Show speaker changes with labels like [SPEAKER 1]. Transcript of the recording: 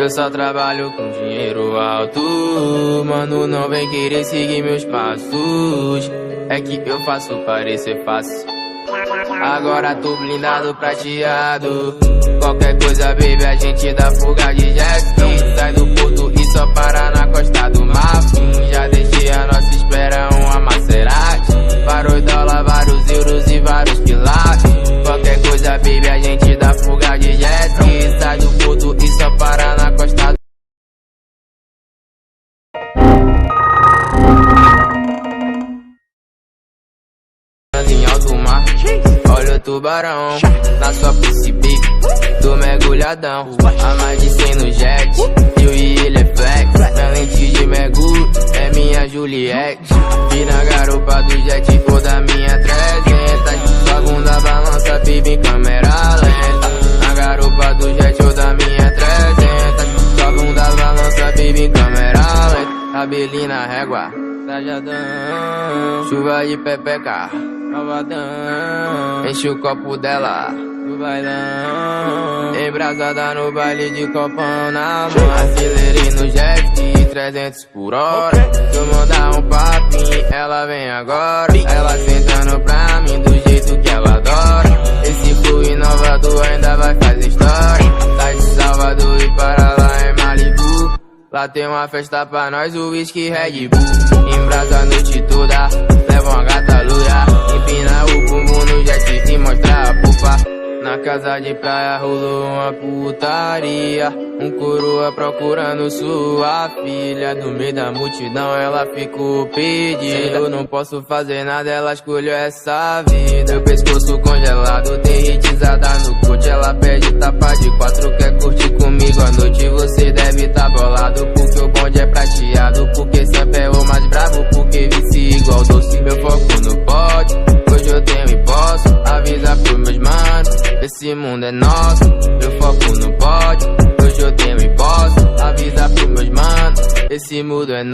[SPEAKER 1] Eu só trabalho com dinheiro alto. Mano, não vem querer seguir meus passos. É que eu faço parecer fácil. Agora tô blindado, prateado. Qualquer coisa, baby, a gente dá fuga de jet ski. Sai do porto e só para na costa do Marfim. Já deixei a nossa espera uma Maserati. Vários dólares, vários euros e vários quilates. Qualquer coisa, baby, a gente dá fuga de jet ski. Sai do porto e só para na costa do em alto mar. Olha o tubarão na sua pussy, baby. Tô mergulhadão, a mais de 100 no jet. Eu e ele é flex, minha lente de mergulho é minha Juliette. Vi na garupa do jet ou da minha 300. Sua bunda balança, baby, em câmera lenta. Na garupa do jet ou da minha 300. Sua bunda balança, baby, em câmera lenta. Cabelinho na régua, trajadão, chuva de pepeca, malvadão. Enche o copo dela no bailão, embrasada no baile de copão na mão. Acelerei no jet ski, 300 por hora. Se eu mandar um papinho, ela vem agora. Ela sentando pra mim do jeito que ela adora. Esse flow inovador ainda vai fazer história. Sai de Salvador e para lá em Malibu. Lá tem uma festa pra nós, o whisky Red Bull. Embrasa a noite toda, leva uma gata loira. Empina o bumbum no jet e mostra a pupa. Na casa de praia rolou uma putaria. Um coroa procurando sua filha. No meio da multidão ela ficou perdida. Eu não posso fazer nada, ela escolheu essa vida. Meu pescoço congelado, derretizada no coach. Ela pede tapa de 4, quer curtir comigo à noite. Você deve tá bolado, porque o bonde é prateado. Porque sempre é o mais bravo, porque vice igual doce. Meu foco no pote, hoje eu tenho e posso. Avisa pros meus manos, esse mundo é nosso. Meu foco não pode, hoje eu tenho e posso. Avisa pros meus manos, esse mundo é nosso.